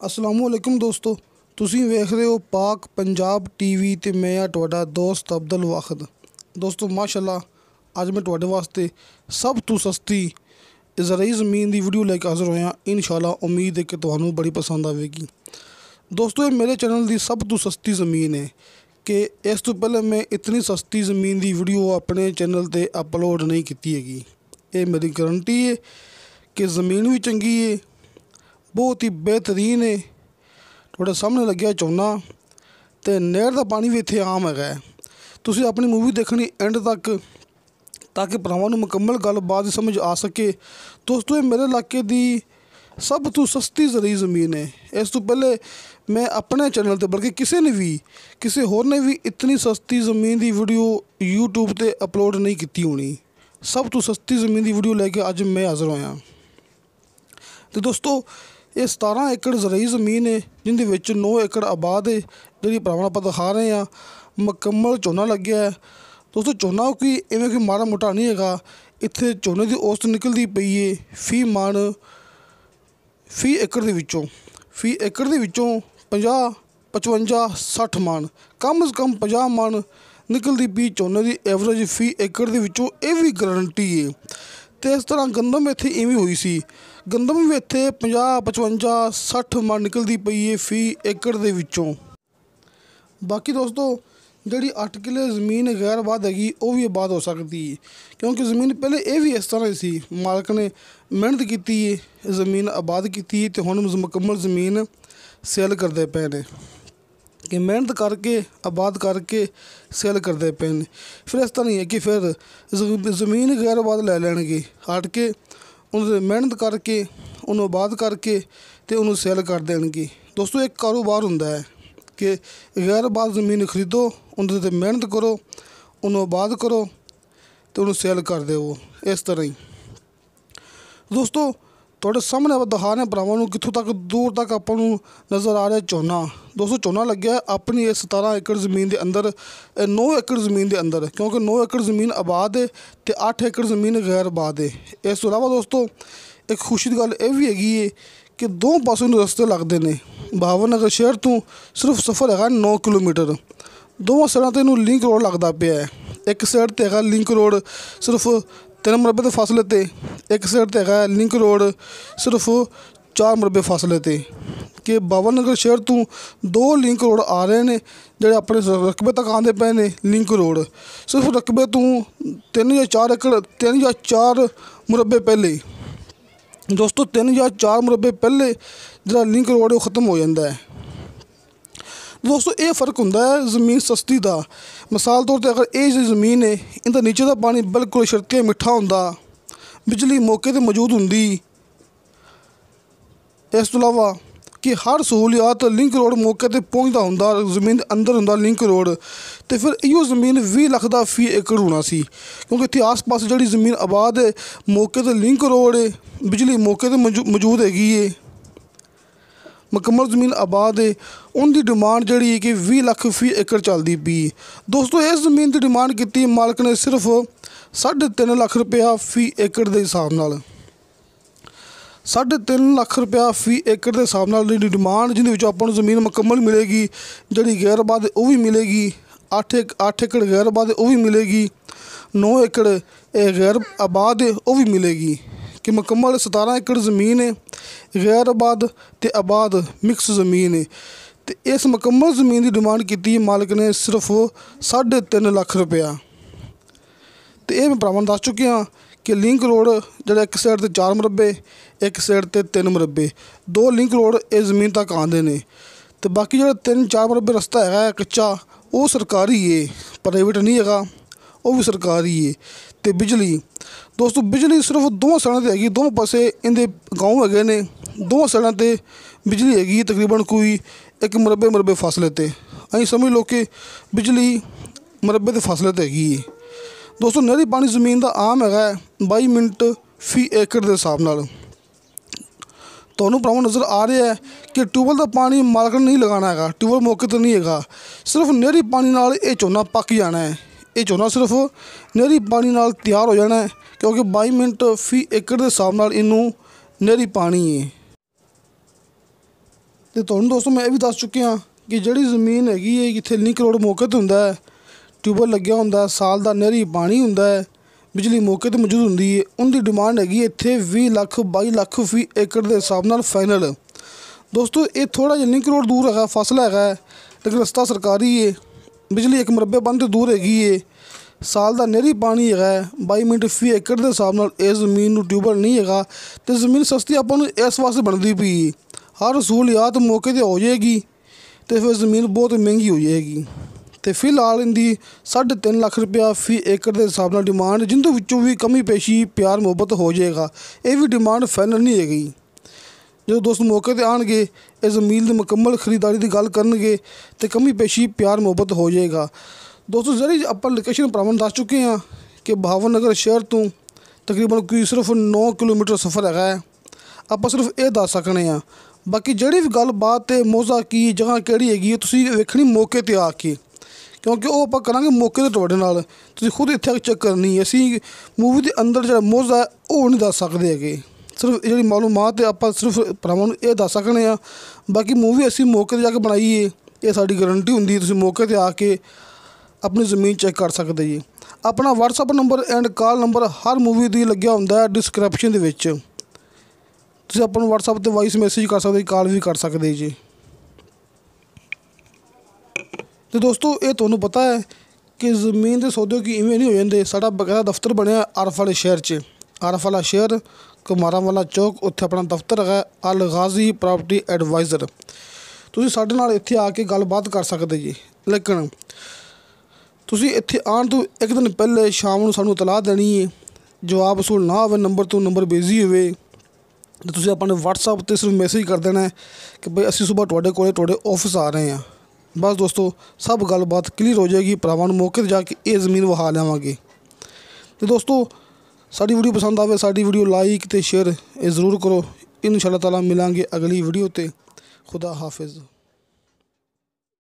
असलामुअलैकुम दोस्तों, ਤੁਸੀਂ ਵੇਖ ਰਹੇ ਹੋ ਪਾਕ ਪੰਜਾਬ ਟੀਵੀ ਤੇ ਮੈਂ ਆ ਤੁਹਾਡਾ ਦੋਸਤ ਅਬਦੁਲ ਵਾਹਿਦ। ਦੋਸਤੋ ਮਾਸ਼ਾਅੱਲਾ ਅੱਜ ਮੈਂ ਤੁਹਾਡੇ ਵਾਸਤੇ ਸਭ ਤੋਂ ਸਸਤੀ ਜ਼ਰਈ ਜ਼ਮੀਨ ਦੀ ਵੀਡੀਓ ਲੈ ਕੇ ਹਾਜ਼ਰ ਹੋਇਆ। ਇਨਸ਼ਾਅੱਲਾ ਉਮੀਦ ਹੈ ਕਿ ਤੁਹਾਨੂੰ ਬੜੀ ਪਸੰਦ ਆਵੇਗੀ। ਦੋਸਤੋ ਇਹ ਮੇਰੇ ਚੈਨਲ ਦੀ ਸਭ ਤੋਂ ਸਸਤੀ ਜ਼ਮੀਨ ਹੈ ਕਿ ਇਸ ਤੋਂ ਪਹਿਲੇ ਮੈਂ ਇਤਨੀ ਸਸਤੀ ਜ਼ਮੀਨ ਦੀ ਵੀਡੀਓ ਆਪਣੇ ਚੈਨਲ ਤੇ ਅਪਲੋਡ ਨਹੀਂ ਕੀਤੀ ਹੈਗੀ। ਇਹ ਮੇਰੀ ਗਰੰਟੀ ਹੈ ਕਿ ਜ਼ਮੀਨ ਵੀ ਚੰਗੀ ਹੈ, बहुत ही बेहतरीन है। थोड़े सामने लग्या झोना तो नहर का पानी भी इत्थे आम है। तुसीं अपनी मूवी देखनी एंड तक ताकि भरावां नूं मुकम्मल गलबात समझ आ सके। दोस्तों ये मेरे इलाके की सब तो सस्ती ज़रई ज़मीन है। इस तो पहले मैं अपने चैनल पर बल्कि किसी होर ने भी इतनी सस्ती ज़मीन की वीडियो यूट्यूब पर अपलोड नहीं की होनी। सब तो सस्ती ज़मीन की वीडियो लैके अज मैं हाज़र होया। तो दोस्तों ये 17 एकड़ ज़रई ज़मीन है जिंदे विच 9 एकड़ आबाद है। जी भरावां आपां दिखा रहे हैं मुकम्मल झोना लग्या है। दोस्तों झोना कोई इवें कोई माड़ा मोटा नहीं हैगा। इत्थे झोने की औसत निकलती पई है फी एकड़ दे विचों 50 55 60 मन, कम से कम 50 मन निकलती पई झोने की एवरेज फी एकड़ दे विचों। ये भी गारंटी है। तो इस तरह गंदम इत्थे इवें हुई सी, गंदम भी इत्थे 50 55 60 मन निकलती पई है फी एकड़ दे विचों। बाकी दोस्तों जिहड़ी 8 किले ज़मीन गैर आबाद हैगी वो भी आबाद हो सकती है, क्योंकि ज़मीन पहले ये भी इस तरह सी। मालक ने मेहनत की है, ज़मीन आबाद की तो हुण मुकम्मल ज़मीन सेल करते पे ने कि मेहनत करके आबाद करके सेल करते पे ने। फिर इस तरह नहीं है कि फिर ज़मीन गैर आबाद लै लैणगे हट के उन्हें मेहनत करके उन्होंने आबाद करके तो उन्होंने सेल कर देंगे। दोस्तों एक कारोबार हुंदा है कि गैर आबाद ज़मीन खरीदो, उन्हें ते मेहनत करो, उन्होंने आबाद करो तो उन्होंने सेल कर देवो। इस तरह ही दोस्तों थोड़े सामने आप दिखा रहे भरावां नूं कित्थों तक दूर तक आपां नूं नज़र आ रहा झोना। दोस्तों झोना लग्या अपनी इस 17 एकड़ ज़मीन के अंदर, 9 एकड़ ज़मीन के अंदर, क्योंकि 9 एकड़ ज़मीन आबाद है तो 8 एकड़ ज़मीन गैर आबाद है। इस तो इलावा दोस्तों एक खुशी की गल यह भी हैगी है कि दो पासों नूं रस्ते लगते हैं। बहावलनगर शहर तो सिर्फ सफ़र है 9 किलोमीटर। दोवां साइडां ते इहनूं लिंक रोड लगता पिया है। एक साइड ते है लिंक रोड सिर्फ 3 मरबे के फासले ते, एक साइड ते है लिंक रोड सिर्फ 4 मरबे फासले ते। कि बहावलनगर शहर तो 2 लिंक रोड आ रहे हैं जोड़े अपने रकबे तक आते पे ने। लिंक रोड सिर्फ रकबे तो 3 या 4 मुरबे पहले, दोस्तों 3 या 4 मुरबे पहले जो लिंक रोड है वो ख़त्म हो जाता है। दोस्तों ये फ़र्क होंदा है ज़मीन सस्ती का। मिसाल तौर पर अगर ये ज़मीन है इनका नीचे का पानी बिल्कुल छड़के मिठा होंदा, बिजली मौके पर मौजूद होंदी। इस तो इलावा कि हर सहूलियात लिंक रोड मौके पर पहुँचता होंदा, ज़मीन अंदर होंदा लिंक रोड। तो फिर इहो ज़मीन 20 लाख का फी एकड़ होना सी, क्योंकि इत्थे आस पास जिहड़ी ज़मीन आबाद है मौके पर लिंक रोड है, बिजली मौके पर मौजूद हैगी है, मुकम्मल ज़मीन आबाद है। उनकी डिमांड जिहड़ी है कि 20 लाख फी एकड़ चलती पई। दोस्तों इस ज़मीन की डिमांड की मालक ने सिर्फ 3.5 लाख रुपया फी एकड़ के हिसाब नाल, 3.5 लाख रुपया फी एकड़ के हिसाब नाल जी डिमांड, जिन्हें आपां नूं ज़मीन मुकम्मल मिलेगी। जिहड़ी गैर आबाद वो भी मिलेगी, 8 एकड़ गैर आबाद वो भी मिलेगी, 9 एकड़ गैर आबाद वो भी मिलेगी। कि मुकम्मल 17 एकड़ ज़मीन है गैर आबाद ते आबाद मिक्स ज़मीन है। तो इस मुकम्मल ज़मीन की डिमांड की मालक ने सिर्फ 3.5 लाख रुपया। तो ये मैं भरावां दस चुके हाँ कि लिंक रोड जो एक साइड ते 4 मरबे, एक साइड ते 3 मरबे, 2 लिंक रोड इस ज़मीन तक आते हैं। तो बाकी जो 3-4 मरबे रस्ता है कच्चा वो सरकारी है, प्राइवेट नहीं है, वो भी सरकारी है। तो बिजली दोस्तों बिजली सिर्फ 2 साइडां ते हैगी, 2 पासे इनके गाँव है ने, 2 साइडां ते बिजली हैगी तकरीबन कोई 1 मरबे फासले ते। अं समझ लो कि बिजली मरबे के फासले ते हैगी है। दोस्तों नहरी पानी ज़मीन का आम है 22 मिनट फी एकड़ के हिसाब नाल। तुहानूं भरावां नज़र आ रहा है कि ट्यूबवैल का पानी मालक ने नहीं लगाना है, ट्यूबवैल मौके पर नहीं है, सिर्फ नहरी पानी नाल ये झोना पक जाना है। ये झोना सिर्फ नहरी पानी नाल तैयार हो जाना है, क्योंकि 22 मिनट फी एकड़ के हिसाब नाल इनू नहरी पानी है। ਤੇ ਤੁਹਾਨੂੰ ਦੋਸਤੋ ਮੈਂ ਇਹ ਵੀ ਦੱਸ ਚੁੱਕਿਆ ਕਿ ਜਿਹੜੀ ਜ਼ਮੀਨ ਹੈਗੀ ਹੈ ਜਿੱਥੇ ਲਿੰਕ ਰੋਡ ਮੌਕੇ 'ਤੇ ਹੁੰਦਾ ਹੈ, ਟਿਊਬਵੈੱਲ ਲੱਗਿਆ ਹੁੰਦਾ, ਸਾਲ ਦਾ ਨਹਿਰੀ ਪਾਣੀ ਹੁੰਦਾ ਹੈ, ਬਿਜਲੀ ਮੌਕੇ 'ਤੇ ਮੌਜੂਦ ਹੁੰਦੀ ਹੈ, ਉਹਦੀ ਡਿਮਾਂਡ ਹੈਗੀ ਹੈ ਇੱਥੇ 20 ਲੱਖ 22 ਲੱਖ ਫੀ ਏਕੜ ਦੇ ਹਿਸਾਬ ਨਾਲ ਫਾਈਨਲ। ਦੋਸਤੋ ਇਹ ਥੋੜ੍ਹਾ ਜਿਹਾ ਲਿੰਕ ਰੋਡ ਦੂਰ ਹੈਗਾ, ਫਾਸਲਾ ਹੈਗਾ, ਲੇਕਿਨ ਰਸਤਾ ਸਰਕਾਰੀ ਹੈ, ਬਿਜਲੀ ਇੱਕ ਮੁਰੱਬੇ ਬੰਦ ਤੋਂ ਦੂਰ ਹੈਗੀ ਹੈ, ਸਾਲ ਦਾ ਨਹਿਰੀ ਪਾਣੀ ਹੈਗਾ, 22 ਮਿੰਟ ਫੀ ਏਕੜ ਦੇ ਹਿਸਾਬ ਨਾਲ ਇਹ ਜ਼ਮੀਨ ਨੂੰ ਟਿਊਬਵੈੱਲ ਨਹੀਂ ਹੈਗਾ। ਅਤੇ ਜ਼ਮੀਨ ਸਸਤੀ ਆਪਾਂ ਨੂੰ ਇਸ ਵਾਸਤੇ ਬਣਦੀ ਪਈ, ਹਰ ਸਹੂਲੀਅਤ ਮੌਕੇ 'ਤੇ ਹੋ ਜਾਏਗੀ ਅਤੇ ਫਿਰ ਜ਼ਮੀਨ ਬਹੁਤ ਮਹਿੰਗੀ ਹੋ ਜਾਏਗੀ। ਅਤੇ ਫਿਲਹਾਲ ਇਹਦੀ 3.5 ਲੱਖ ਰੁਪਇਆ ਫੀ ਏਕੜ ਦੇ ਹਿਸਾਬ ਨਾਲ ਡਿਮਾਂਡ, ਜਿੰਦੇ ਵਿੱਚੋਂ ਵੀ ਕਮੀ ਪੇਸ਼ੀ ਪਿਆਰ ਮੁਹੱਬਤ ਹੋ ਜਾਏਗਾ। ਇਹ ਵੀ ਡਿਮਾਂਡ ਫਾਈਨਲ ਨਹੀਂ ਹੈਗੀ। ਜਦੋਂ ਦੋਸਤ ਮੌਕੇ 'ਤੇ ਆਉਣਗੇ, ਇਹ ਜ਼ਮੀਨ ਦੀ ਮੁਕੰਮਲ ਖਰੀਦਦਾਰੀ ਦੀ ਗੱਲ ਕਰਨਗੇ ਅਤੇ ਕਮੀ ਪੇਸ਼ੀ ਪਿਆਰ ਮੁਹੱਬਤ ਹੋ ਜਾਏਗਾ। ਦੋਸਤੋ ਜਿਹੜੀ ਆਪਾਂ ਲੋਕੇਸ਼ਨ ਭਰਾਵਾਂ ਨੂੰ ਦੱਸ ਚੁੱਕੇ ਹਾਂ ਕਿ ਬਹਾਵਲ ਨਗਰ ਸ਼ਹਿਰ ਤੋਂ ਤਕਰੀਬਨ ਕੋਈ ਸਿਰਫ 9 ਕਿਲੋਮੀਟਰ ਸਫ਼ਰ ਹੈਗਾ ਹੈ। ਆਪਾਂ ਸਿਰਫ ਇਹ ਦੱਸ ਸਕਦੇ ਹਾਂ, ਬਾਕੀ ਜਿਹੜੀ ਵੀ ਗੱਲਬਾਤ ਅਤੇ ਮੌਜ਼ਾ ਕੀ ਜਗ੍ਹਾ ਕਿਹੜੀ ਹੈਗੀ ਹੈ ਤੁਸੀਂ ਵੇਖਣੀ ਮੌਕੇ 'ਤੇ ਆ ਕੇ, ਕਿਉਂਕਿ ਉਹ ਆਪਾਂ ਕਰਾਂਗੇ ਮੌਕੇ 'ਤੇ ਤੁਹਾਡੇ ਨਾਲ, ਤੁਸੀਂ ਖੁਦ ਇੱਥੇ ਆ ਕੇ ਚੈੱਕ ਕਰਨੀ। ਅਸੀਂ ਮੂਵੀ ਦੇ ਅੰਦਰ ਜਿਹੜਾ ਮੌਜ਼ਾ ਹੈ ਉਹ ਨਹੀਂ ਦੱਸ ਸਕਦੇ ਹੈਗੇ, ਸਿਰਫ ਜਿਹੜੀ ਮਾਲੂਮਾਤ ਹੈ ਆਪਾਂ ਸਿਰਫ ਭਰਾਵਾਂ ਨੂੰ ਇਹ ਦੱਸ ਸਕਦੇ ਹਾਂ। ਬਾਕੀ ਮੂਵੀ ਅਸੀਂ ਮੌਕੇ 'ਤੇ ਜਾ ਕੇ ਬਣਾਈ ਹੈ, ਇਹ ਸਾਡੀ ਗਰੰਟੀ ਹੁੰਦੀ ਹੈ। ਤੁਸੀਂ ਮੌਕੇ 'ਤੇ ਆ ਕੇ ਆਪਣੀ ਜ਼ਮੀਨ ਚੈੱਕ ਕਰ ਸਕਦੇ ਜੀ। ਆਪਣਾ WhatsApp number and call number ਹਰ ਮੂਵੀ ਦੀ ਲੱਗਿਆ ਹੁੰਦਾ ਹੈ ਡਿਸਕ੍ਰਿਪਸ਼ਨ ਦੇ ਵਿੱਚ, ਤੁਸੀਂ ਆਪਾਂ ਨੂੰ WhatsApp 'ਤੇ ਵਾਇਸ ਮੈਸੇਜ ਕਰ ਸਕਦੇ, ਕਾਲ ਵੀ ਕਰ ਸਕਦੇ ਜੀ। ਅਤੇ ਦੋਸਤੋ ਇਹ ਤੁਹਾਨੂੰ ਪਤਾ ਹੈ ਕਿ ਜ਼ਮੀਨ ਦੇ ਸੌਦੇ ਕਿ ਇਵੇਂ ਨਹੀਂ ਹੋ ਜਾਂਦੇ। ਸਾਡਾ ਬਕਾਇਦਾ ਦਫ਼ਤਰ ਬਣਿਆ ਆਰਫ ਵਾਲੇ ਸ਼ਹਿਰ 'ਚ, ਆਰਫ ਵਾਲਾ ਸ਼ਹਿਰ ਕੁਮਾਰਾਂ ਵਾਲਾ ਚੌਕ, ਉੱਥੇ ਆਪਣਾ ਦਫ਼ਤਰ ਹੈਗਾ ਅਲ ਗਾਜ਼ੀ ਪ੍ਰੋਪਰਟੀ ਐਡਵਾਈਜ਼ਰ। ਤੁਸੀਂ ਸਾਡੇ ਨਾਲ ਇੱਥੇ ਆ ਕੇ ਗੱਲਬਾਤ ਕਰ ਸਕਦੇ ਜੀ, ਲੇਕਿਨ ਤੁਸੀਂ ਇੱਥੇ ਆਉਣ ਤੋਂ ਇੱਕ ਦਿਨ ਪਹਿਲੇ ਸ਼ਾਮ ਨੂੰ ਸਾਨੂੰ ਇਤਲਾਹ ਦੇਣੀ ਹੈ। ਜਵਾਬ ਵਸੂਲ ਨਾ ਹੋਵੇ, ਨੰਬਰ ਤੋਂ ਨੰਬਰ ਬਿਜ਼ੀ ਹੋਵੇ, ਅਤੇ ਤੁਸੀਂ ਆਪਣੇ WhatsApp 'ਤੇ ਸਿਰਫ ਮੈਸੇਜ ਕਰ ਦੇਣਾ ਕਿ ਬਈ ਅਸੀਂ ਸੁਬਾਹ ਤੁਹਾਡੇ ਕੋਲ ਤੁਹਾਡੇ ਆਫਿਸ ਆ ਰਹੇ ਹਾਂ। ਬਸ ਦੋਸਤੋ ਸਭ ਗੱਲਬਾਤ ਕਲੀਅਰ ਹੋ ਜਾਏਗੀ। ਭਰਾਵਾਂ ਨੂੰ ਮੌਕੇ 'ਤੇ ਜਾ ਕੇ ਇਹ ਜ਼ਮੀਨ ਵਿਖਾ ਲਿਆਵਾਂਗੇ। ਅਤੇ ਦੋਸਤੋ ਸਾਡੀ ਵੀਡੀਓ ਪਸੰਦ ਆਵੇ, ਸਾਡੀ ਵੀਡੀਓ ਲਾਈਕ ਅਤੇ ਸ਼ੇਅਰ ਇਹ ਜ਼ਰੂਰ ਕਰੋ। ਇਨਸ਼ਾ ਅੱਲਾਹ ਤਾਲਾ ਮਿਲਾਂਗੇ ਅਗਲੀ ਵੀਡੀਓ 'ਤੇ। ਖੁਦਾ ਹਾਫਿਜ਼।